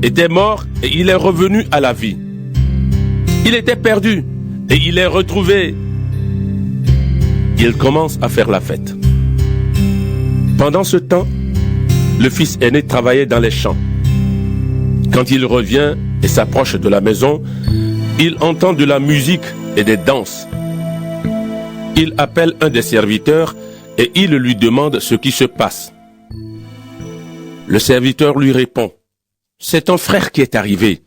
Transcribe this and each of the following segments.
était mort et il est revenu à la vie. Il était perdu et il est retrouvé. Il commence à faire la fête. Pendant ce temps, le fils aîné travaillait dans les champs. Quand il revient et s'approche de la maison, il entend de la musique et des danses. Il appelle un des serviteurs et il lui demande ce qui se passe. Le serviteur lui répond: « C'est ton frère qui est arrivé.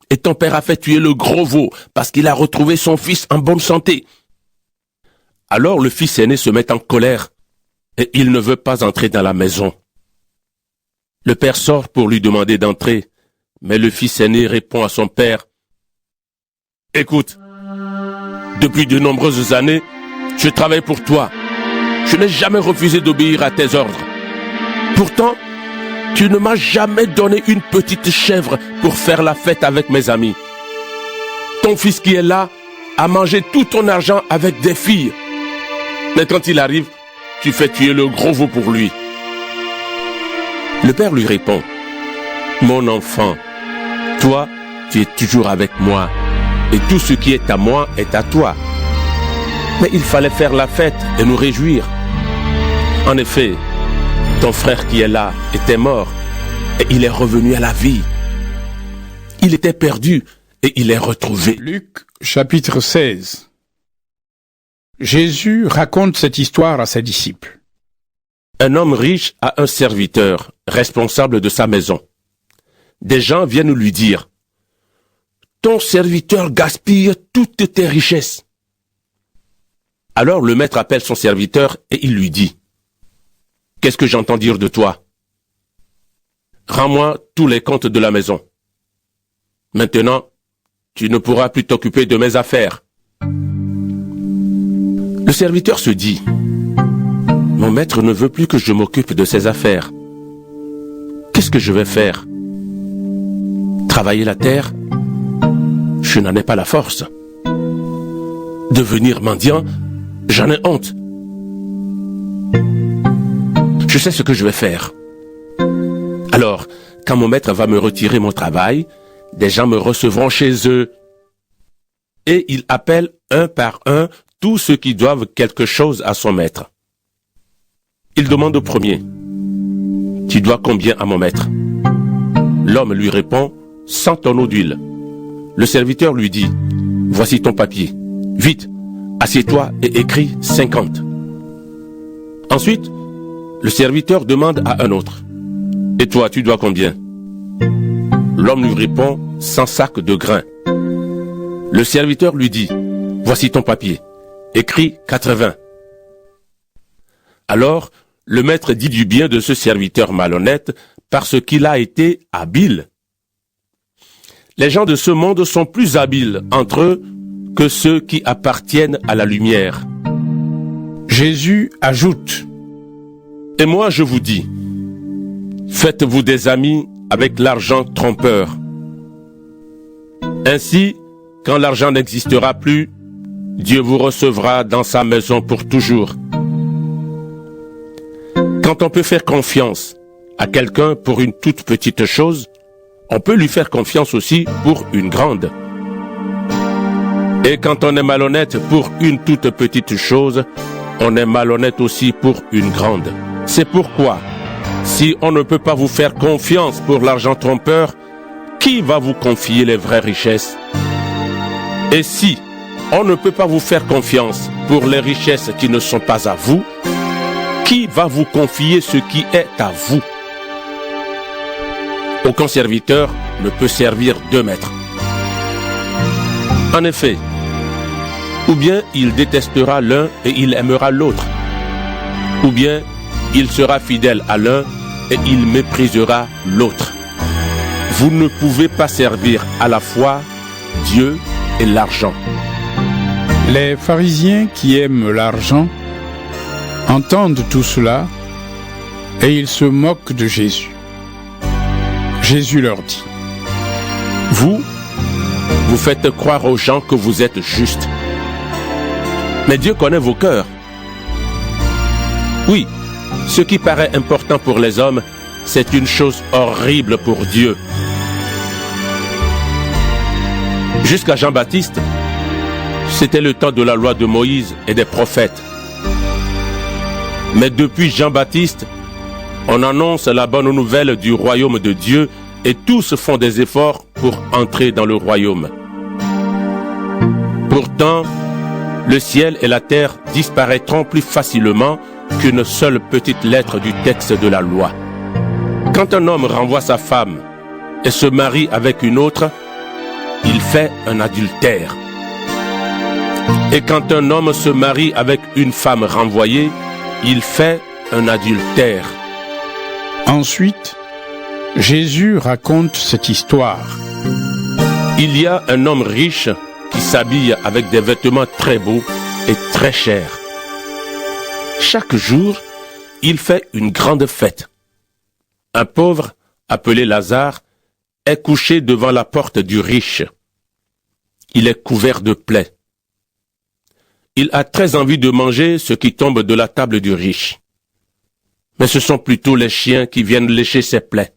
Et ton père a fait tuer le gros veau parce qu'il a retrouvé son fils en bonne santé. » Alors le fils aîné se met en colère et il ne veut pas entrer dans la maison. Le père sort pour lui demander d'entrer, mais le fils aîné répond à son père: « Écoute, depuis de nombreuses années, je travaille pour toi. Je n'ai jamais refusé d'obéir à tes ordres. Pourtant, tu ne m'as jamais donné une petite chèvre pour faire la fête avec mes amis. Ton fils qui est là a mangé tout ton argent avec des filles. Mais quand il arrive, tu fais tuer le gros veau pour lui. » Le père lui répond: « Mon enfant, toi, tu es toujours avec moi, et tout ce qui est à moi est à toi. Mais il fallait faire la fête et nous réjouir. En effet, ton frère qui est là était mort et il est revenu à la vie. Il était perdu et il est retrouvé. » Luc chapitre 16. Jésus raconte cette histoire à ses disciples. Un homme riche a un serviteur responsable de sa maison. Des gens viennent lui dire: « Ton serviteur gaspille toutes tes richesses. » Alors le maître appelle son serviteur et il lui dit: « Qu'est-ce que j'entends dire de toi? Rends-moi tous les comptes de la maison. Maintenant, tu ne pourras plus t'occuper de mes affaires. » Le serviteur se dit: « Mon maître ne veut plus que je m'occupe de ses affaires. Qu'est-ce que je vais faire? Travailler la terre? Je n'en ai pas la force. Devenir mendiant? J'en ai honte. Je sais ce que je vais faire. Alors, quand mon maître va me retirer mon travail, des gens me recevront chez eux. » Et il appelle un par un tous ceux qui doivent quelque chose à son maître. Il demande au premier: « Tu dois combien à mon maître? » L'homme lui répond: « 100 tonneaux d'huile. » Le serviteur lui dit: « Voici ton papier. Vite, assieds-toi et écris 50. » Ensuite, le serviteur demande à un autre: « Et toi, tu dois combien? » L'homme lui répond: « 100 sacs de grains. » Le serviteur lui dit: « Voici ton papier. Écris 80. » Alors, le maître dit du bien de ce serviteur malhonnête parce qu'il a été habile. Les gens de ce monde sont plus habiles entre eux que ceux qui appartiennent à la lumière. Jésus ajoute: « Et moi je vous dis, faites-vous des amis avec l'argent trompeur. Ainsi, quand l'argent n'existera plus, Dieu vous recevra dans sa maison pour toujours. Quand on peut faire confiance à quelqu'un pour une toute petite chose, on peut lui faire confiance aussi pour une grande. Et quand on est malhonnête pour une toute petite chose, on est malhonnête aussi pour une grande. C'est pourquoi, si on ne peut pas vous faire confiance pour l'argent trompeur, qui va vous confier les vraies richesses? Et si on ne peut pas vous faire confiance pour les richesses qui ne sont pas à vous, qui va vous confier ce qui est à vous? Aucun serviteur ne peut servir deux maîtres. En effet, ou bien il détestera l'un et il aimera l'autre, ou bien il sera fidèle à l'un et il méprisera l'autre. Vous ne pouvez pas servir à la fois Dieu et l'argent. » Les pharisiens qui aiment l'argent entendent tout cela et ils se moquent de Jésus. Jésus leur dit: « Vous faites croire aux gens que vous êtes justes. Mais Dieu connaît vos cœurs. Oui, ce qui paraît important pour les hommes c'est une chose horrible pour Dieu. Jusqu'à Jean-Baptiste, c'était le temps de la loi de Moïse et des prophètes. Mais depuis Jean-Baptiste, on annonce la bonne nouvelle du royaume de Dieu et tous font des efforts pour entrer dans le royaume. Pourtant, le ciel et la terre disparaîtront plus facilement qu'une seule petite lettre du texte de la loi. Quand un homme renvoie sa femme et se marie avec une autre, il fait un adultère. Et quand un homme se marie avec une femme renvoyée, il fait un adultère. Ensuite, Jésus raconte cette histoire. Il y a un homme riche qui s'habille avec des vêtements très beaux et très chers. Chaque jour, il fait une grande fête. Un pauvre, appelé Lazare, est couché devant la porte du riche. Il est couvert de plaies. Il a très envie de manger ce qui tombe de la table du riche. Mais ce sont plutôt les chiens qui viennent lécher ses plaies.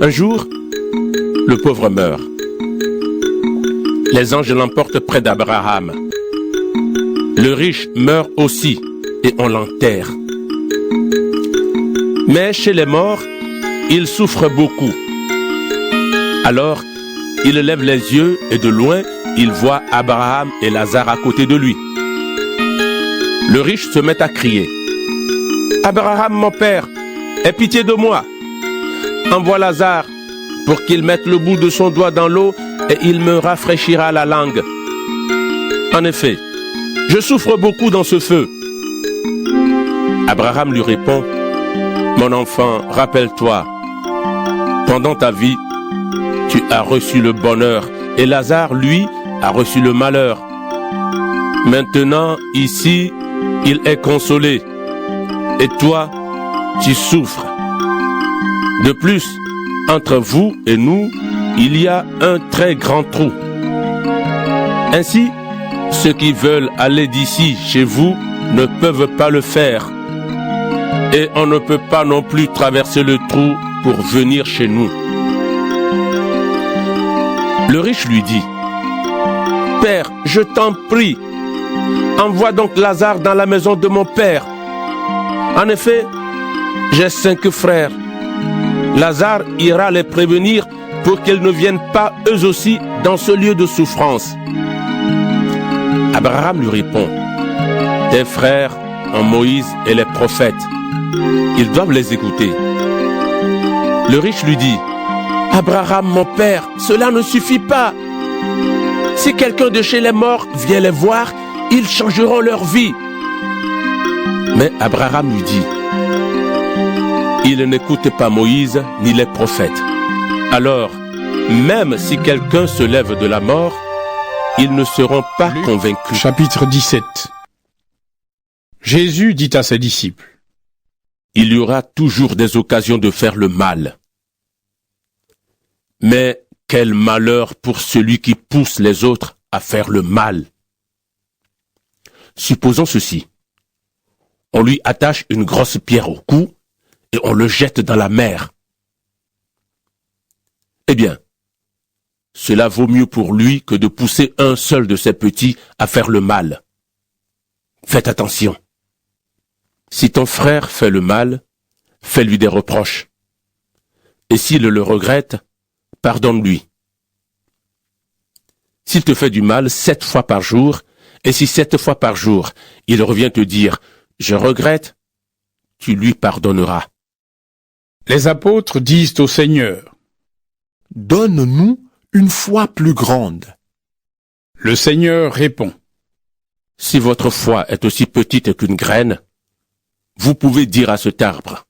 Un jour, le pauvre meurt. Les anges l'emportent près d'Abraham. Le riche meurt aussi et on l'enterre. Mais chez les morts, il souffre beaucoup. Alors, il lève les yeux et de loin, il voit Abraham et Lazare à côté de lui. Le riche se met à crier. « Abraham, mon père, aie pitié de moi. Envoie Lazare pour qu'il mette le bout de son doigt dans l'eau et il me rafraîchira la langue. En effet, je souffre beaucoup dans ce feu. » Abraham lui répond, « Mon enfant, rappelle-toi, pendant ta vie, tu as reçu le bonheur et Lazare, lui, a reçu le malheur. Maintenant, ici, il est consolé et toi, tu souffres. De plus, entre vous et nous, il y a un très grand trou. Ainsi, ceux qui veulent aller d'ici chez vous ne peuvent pas le faire. Et on ne peut pas non plus traverser le trou pour venir chez nous. » Le riche lui dit, « Père, je t'en prie, envoie donc Lazare dans la maison de mon père. En effet, j'ai 5 frères. Lazare ira les prévenir pour qu'ils ne viennent pas eux aussi dans ce lieu de souffrance. » Abraham lui répond, « Tes frères ont Moïse et les prophètes. Ils doivent les écouter. » Le riche lui dit, « Abraham, mon père, cela ne suffit pas. Si quelqu'un de chez les morts vient les voir, ils changeront leur vie. » Mais Abraham lui dit, « Il n'écoute pas Moïse ni les prophètes. Alors, même si quelqu'un se lève de la mort, ils ne seront pas convaincus. » Chapitre 17. Jésus dit à ses disciples, « Il y aura toujours des occasions de faire le mal. Mais quel malheur pour celui qui pousse les autres à faire le mal. Supposons ceci. On lui attache une grosse pierre au cou et on le jette dans la mer. Eh bien, cela vaut mieux pour lui que de pousser un seul de ses petits à faire le mal. Faites attention. Si ton frère fait le mal, fais-lui des reproches. Et s'il le regrette, pardonne-lui. S'il te fait du mal 7 fois par jour, et si 7 fois par jour, il revient te dire « Je regrette », tu lui pardonneras. Les apôtres disent au Seigneur, « Donne-nous une foi plus grande. » Le Seigneur répond, « Si votre foi est aussi petite qu'une graine, vous pouvez dire à cet arbre,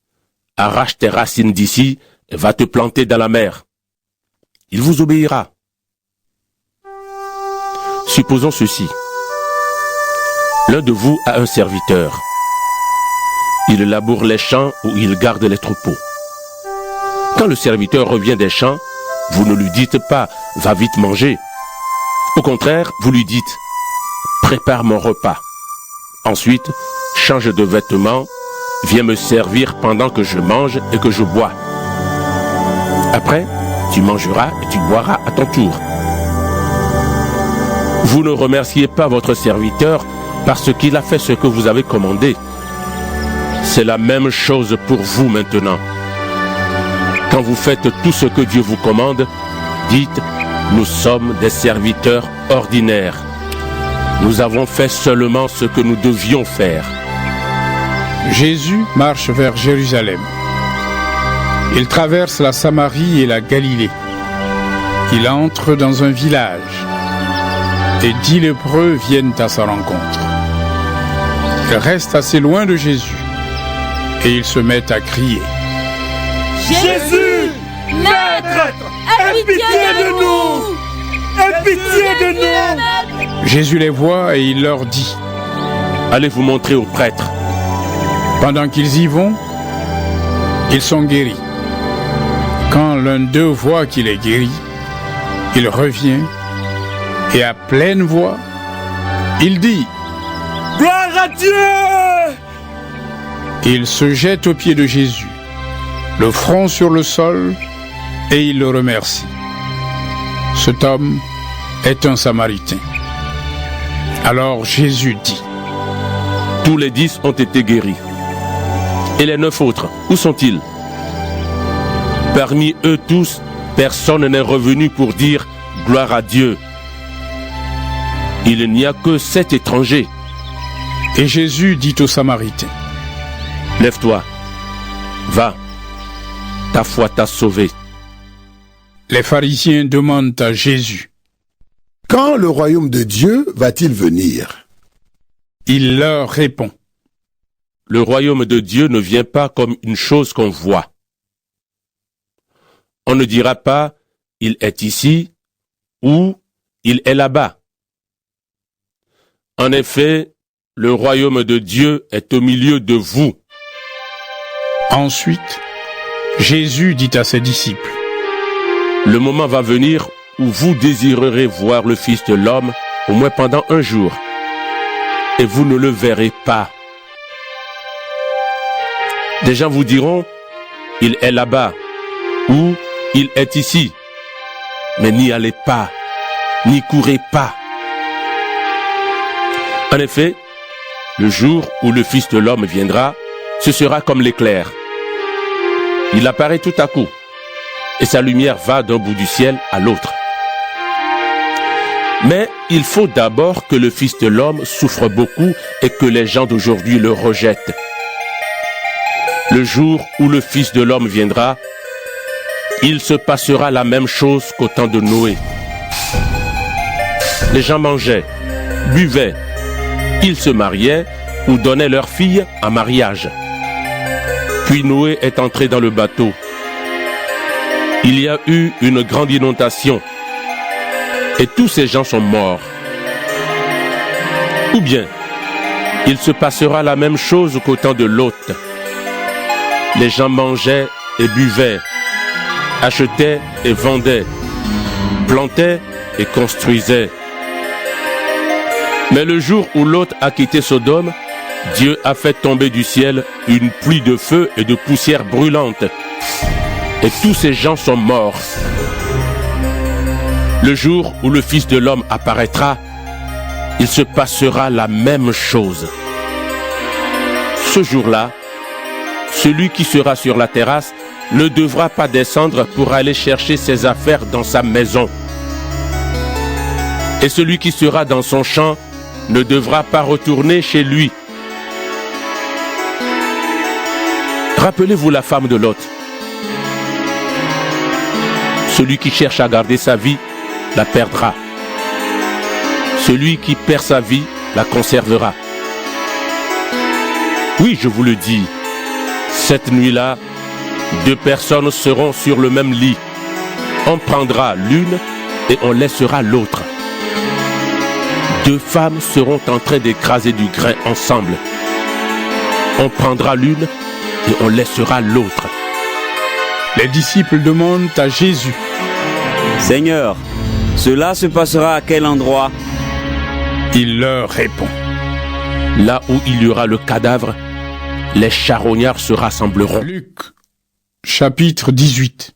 « Arrache tes racines d'ici et va te planter dans la mer. » Il vous obéira. Supposons ceci. L'un de vous a un serviteur. Il laboure les champs ou il garde les troupeaux. Quand le serviteur revient des champs, vous ne lui dites pas « Va vite manger ». Au contraire, vous lui dites « Prépare mon repas ». Ensuite, change de vêtements viens me servir pendant que je mange et que je bois. Après, tu mangeras et tu boiras à ton tour. Vous ne remerciez pas votre serviteur parce qu'il a fait ce que vous avez commandé. C'est la même chose pour vous maintenant. Quand vous faites tout ce que Dieu vous commande, dites, nous sommes des serviteurs ordinaires. Nous avons fait seulement ce que nous devions faire. Jésus marche vers Jérusalem. Il traverse la Samarie et la Galilée. Il entre dans un village et 10 lépreux viennent à sa rencontre. Ils restent assez loin de Jésus et ils se mettent à crier. Jésus, Maître, aie pitié de nous! Aie pitié de nous! Jésus les voit et il leur dit. Allez vous montrer aux prêtres. Pendant qu'ils y vont, ils sont guéris. Quand l'un d'eux voit qu'il est guéri, il revient et à pleine voix, il dit « Gloire à Dieu !» Il se jette aux pieds de Jésus, le front sur le sol, et il le remercie. Cet homme est un Samaritain. Alors Jésus dit « Tous les 10 ont été guéris. Et les 9 autres, où sont-ils? Parmi eux tous, personne n'est revenu pour dire « Gloire à Dieu ». Il n'y a que 7 étrangers. Et Jésus dit aux Samaritains « Lève-toi, va, ta foi t'a sauvé. » Les pharisiens demandent à Jésus « Quand le royaume de Dieu va-t-il venir ?» Il leur répond « Le royaume de Dieu ne vient pas comme une chose qu'on voit. On ne dira pas « il est ici » ou « il est là-bas ». En effet, le royaume de Dieu est au milieu de vous. Ensuite, Jésus dit à ses disciples, « Le moment va venir où vous désirerez voir le Fils de l'homme, au moins pendant un jour, et vous ne le verrez pas. Des gens vous diront, il est là-bas, ou il est ici, mais n'y allez pas, n'y courez pas. En effet, le jour où le Fils de l'homme viendra, ce sera comme l'éclair. Il apparaît tout à coup, et sa lumière va d'un bout du ciel à l'autre. Mais il faut d'abord que le Fils de l'homme souffre beaucoup et que les gens d'aujourd'hui le rejettent. Le jour où le Fils de l'homme viendra, il se passera la même chose qu'au temps de Noé. Les gens mangeaient, buvaient, ils se mariaient ou donnaient leurs filles en mariage. Puis Noé est entré dans le bateau. Il y a eu une grande inondation et tous ces gens sont morts. Ou bien, il se passera la même chose qu'au temps de Lot. Les gens mangeaient et buvaient, achetaient et vendaient, plantaient et construisaient. Mais le jour où Lot a quitté Sodome, Dieu a fait tomber du ciel une pluie de feu et de poussière brûlante. Et tous ces gens sont morts. Le jour où le Fils de l'homme apparaîtra, il se passera la même chose. Ce jour-là, celui qui sera sur la terrasse ne devra pas descendre pour aller chercher ses affaires dans sa maison. Et celui qui sera dans son champ ne devra pas retourner chez lui. Rappelez-vous la femme de Lot. Celui qui cherche à garder sa vie la perdra. Celui qui perd sa vie la conservera. Oui, je vous le dis, cette nuit-là, 2 personnes seront sur le même lit. On prendra l'une et on laissera l'autre. 2 femmes seront en train d'écraser du grain ensemble. On prendra l'une et on laissera l'autre. Les disciples demandent à Jésus, « Seigneur, cela se passera à quel endroit ?» Il leur répond, « Là où il y aura le cadavre, les charognards se rassembleront. Luc, chapitre 18.